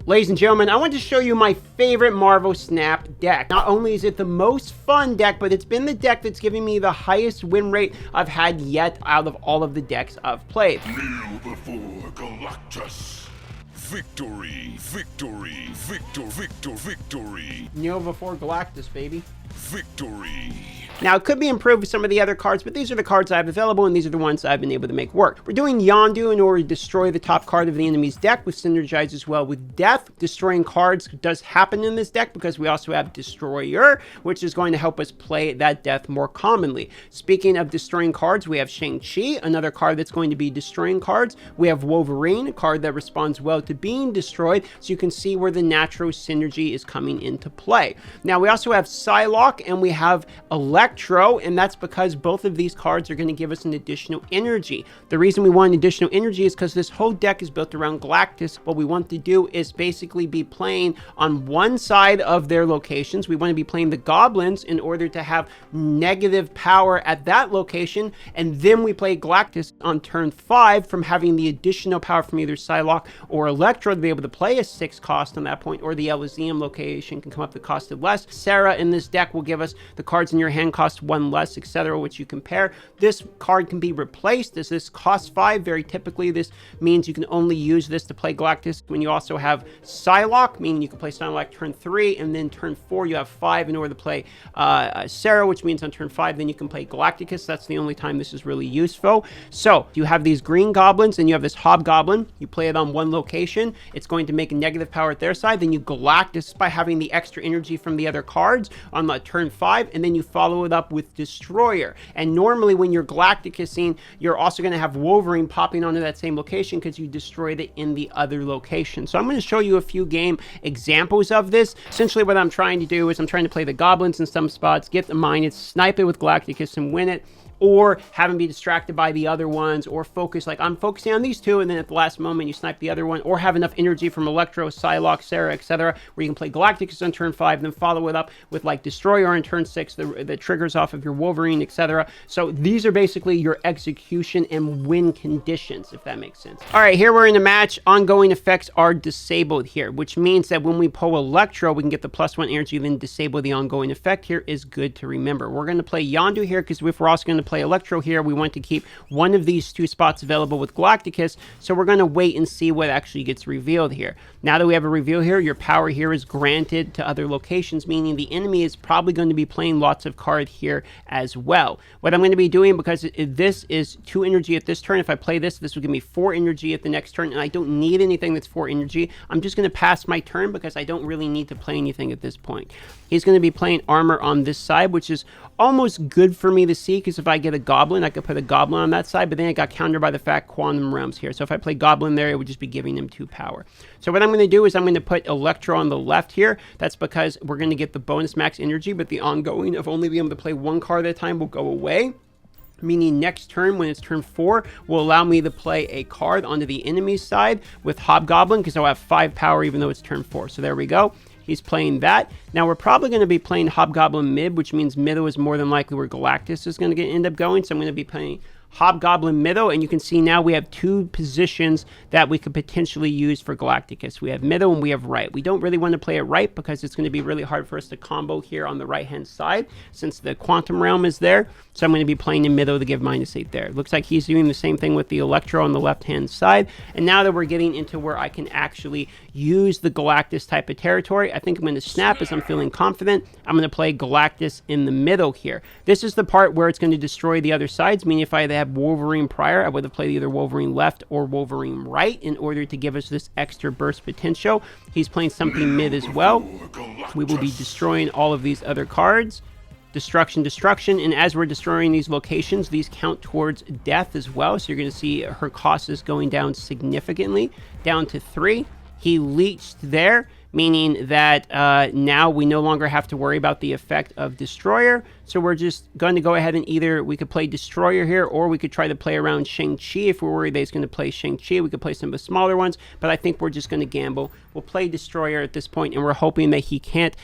Ladies and gentlemen, I want to show you my favorite Marvel Snap deck. Not only is it the most fun deck, but it's been the deck that's giving me the highest win rate I've had yet out of all of the decks I've played. Kneel before Galactus. Victory, victory, victory. Kneel before Galactus, baby. Victory. Now, it could be improved with some of the other cards, but these are the cards I have available, and these are the ones I've been able to make work. We're doing Yondu in order to destroy the top card of the enemy's deck, which synergizes well with Death. Destroying cards does happen in this deck because we also have Destroyer, which is going to help us play that Death more commonly. Speaking of destroying cards, we have Shang-Chi, another card that's going to be destroying cards. We have Wolverine, a card that responds well to being destroyed, so you can see where the natural synergy is coming into play. Now, we also have Psylocke, and we have Electro, and that's because both of these cards are going to give us an additional energy. The reason we want additional energy is because this whole deck is built around Galactus. What we want to do is basically be playing on one side of their locations. We want to be playing the Goblins in order to have negative power at that location, and then we play Galactus on turn 5 from having the additional power from either Psylocke or Electro to be able to play a 6 cost on that point, or the Elysium location can come up the cost of less. Sarah in this deck will give us the cards in your hand cost 1 less, etc., which you compare. This card can be replaced as this costs 5. Very typically, this means you can only use this to play Galactus when you also have Psylocke, meaning you can play Psylocke turn 3, and then turn 4 you have 5 in order to play Sarah, which means on turn 5 then you can play Galacticus. That's the only time this is really useful. So you have these green goblins and you have this hobgoblin. You play it on one location. It's going to make a negative power at their side. Then you Galactus by having the extra energy from the other cards on turn 5, and then you follow it up with Destroyer. And normally when you're Galacticusing, you're also going to have Wolverine popping onto that same location because you destroyed it in the other location. So I'm going to show you a few game examples of this. Essentially what I'm trying to do is I'm trying to play the goblins in some spots, get the mine, snipe it with Galacticus and win it, or have them be distracted by the other ones, or focus, like I'm focusing on these two, and then at the last moment you snipe the other one, or have enough energy from Electro, Psylocke, Sarah, etc., where you can play Galacticus on turn 5, then follow it up with like Destroyer on turn 6, the triggers off of your Wolverine, etc. So these are basically your execution and win conditions, if that makes sense. All right, here we're in a match. Ongoing effects are disabled here, which means that when we pull Electro, we can get the +1 energy, then disable the ongoing effect. Here is good to remember. We're going to play Yondu here because if we're also going to play Electro here, we want to keep one of these 2 spots available with Galacticus, so we're going to wait and see what actually gets revealed here. Now that we have a reveal here, your power here is granted to other locations, meaning the enemy is probably going to be playing lots of card here as well. What I'm going to be doing, because this is 2 energy at this turn, if I play this, this will give me 4 energy at the next turn, and I don't need anything that's 4 energy. I'm just going to pass my turn because I don't really need to play anything at this point. He's going to be playing armor on this side, which is almost good for me to see, because if I get a goblin, I could put a goblin on that side, but then it got countered by the fact quantum realms here. So if I play goblin there, it would just be giving him 2 power. So what I'm going to do is I'm going to put Electro on the left here. That's because we're going to get the bonus max energy, but the ongoing of only being able to play 1 card at a time will go away. Meaning next turn, when it's turn 4, will allow me to play a card onto the enemy's side with Hobgoblin, because I'll have 5 power even though it's turn 4. So there we go. He's playing that. Now we're probably going to be playing Hobgoblin mid, which means middle is more than likely where Galactus is going to end up going. So I'm going to be playing Hobgoblin middle, and you can see now we have 2 positions that we could potentially use for Galacticus. We have middle and we have right. We don't really want to play it right because it's going to be really hard for us to combo here on the right hand side since the quantum realm is there. So I'm going to be playing in middle to give -8 there. Looks like he's doing the same thing with the Electro on the left hand side. And now that we're getting into where I can actually use the Galactus type of territory, I think I'm going to snap as I'm feeling confident. I'm going to play Galactus in the middle here. This is the part where it's going to destroy the other sides, meaning if I had Wolverine prior, I would have played either Wolverine left or Wolverine right in order to give us this extra burst potential. He's playing something mid as well. We will be destroying all of these other cards. Destruction, destruction, and as we're destroying these locations, these count towards death as well. So you're going to see her cost is going down significantly, down to 3. He leached there, meaning that now we no longer have to worry about the effect of Destroyer. So we're just going to go ahead and either we could play Destroyer here, or we could try to play around Shang-Chi. If we're worried that he's going to play Shang-Chi, we could play some of the smaller ones, but I think we're just going to gamble. We'll play Destroyer at this point, and we're hoping that he can't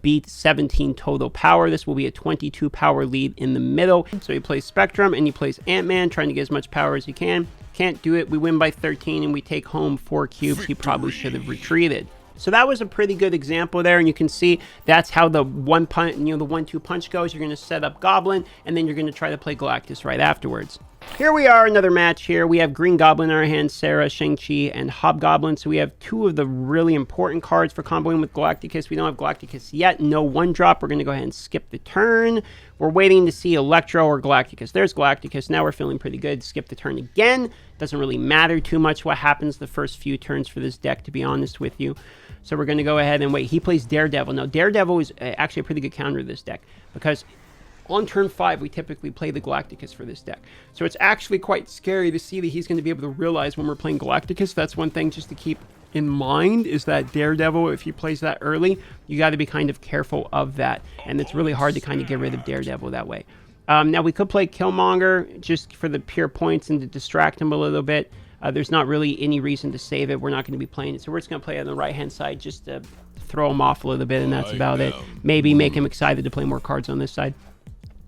beat 17 total power. This will be a 22 power lead in the middle. So he plays Spectrum, and he plays Ant-Man, trying to get as much power as he can. Can't do it. We win by 13, and we take home 4 cubes. He probably should have retreated. So that was a pretty good example there, and you can see that's how the one punch, the 1-2 punch goes. You're going to set up Goblin, and then you're going to try to play Galactus right afterwards. Here we are, another match here. We have Green Goblin in our hand, Sarah, Shang-Chi, and Hobgoblin. So we have two of the really important cards for comboing with Galacticus. We don't have Galacticus yet. No one drop. We're going to go ahead and skip the turn. We're waiting to see Electro or Galacticus. There's Galacticus. Now we're feeling pretty good. Skip the turn again. Doesn't really matter too much what happens the first few turns for this deck, to be honest with you. So we're going to go ahead and wait. He plays Daredevil. Now, Daredevil is actually a pretty good counter to this deck because on turn 5, we typically play the Galacticus for this deck. So it's actually quite scary to see that he's going to be able to realize when we're playing Galacticus. That's one thing just to keep in mind, is that Daredevil, if he plays that early, you got to be kind of careful of that. And it's really hard to kind of get rid of Daredevil that way. Now, we could play Killmonger just for the pure points and to distract him a little bit. There's not really any reason to save it. We're not going to be playing it. So we're just going to play it on the right-hand side just to throw him off a little bit, and that's about it. Maybe make him excited to play more cards on this side.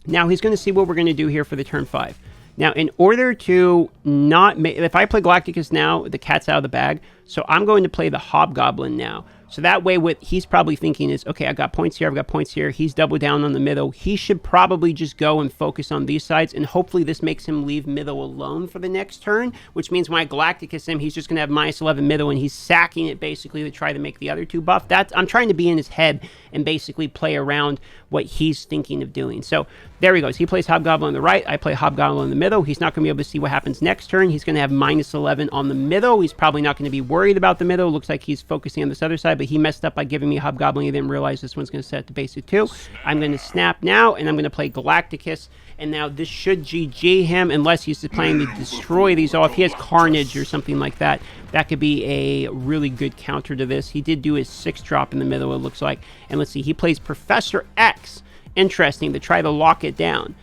Now, he's going to see what we're going to do here for the turn 5. Now, in order to not make... If I play Galacticus now, the cat's out of the bag. So I'm going to play the Hobgoblin now. So that way, what he's probably thinking is, okay, I've got points here, I've got points here. He's double down on the middle. He should probably just go and focus on these sides, and hopefully this makes him leave middle alone for the next turn, which means when I Galacticus him, he's just going to have -11 middle, and he's sacking it basically to try to make the other two buff. I'm trying to be in his head and basically play around what he's thinking of doing. So there he goes. He plays Hobgoblin on the right. I play Hobgoblin in the middle. He's not going to be able to see what happens next turn. He's going to have -11 on the middle. He's probably not going to be worried about the middle. Looks like he's focusing on this other side, but he messed up by giving me Hobgoblin. He didn't realize this one's going to set at the base of 2. I'm going to snap now, and I'm going to play Galacticus, and now this should GG him, unless he's planning to destroy these all. If he has Carnage or something like that, that could be a really good counter to this. He did do his 6-drop in the middle, it looks like. And let's see, he plays Professor X. Interesting, to try to lock it down,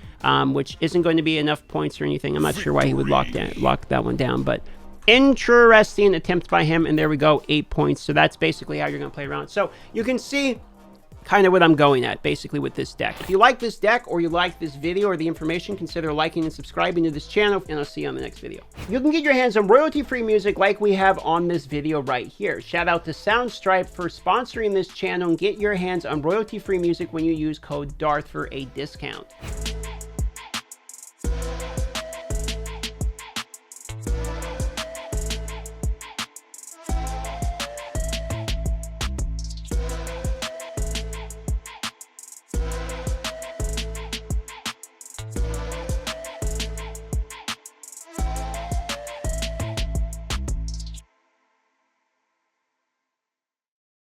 which isn't going to be enough points or anything. I'm not sure why he would lock that one down, but interesting attempt by him. And there we go, 8 points. So that's basically how you're going to play around. So you can see kind of what I'm going at basically with this deck. If you like this deck or you like this video or the information, consider liking and subscribing to this channel, and I'll see you on the next video. You can get your hands on royalty-free music like we have on this video right here. Shout out to Soundstripe for sponsoring this channel, and get your hands on royalty-free music when you use code DARTH for a discount.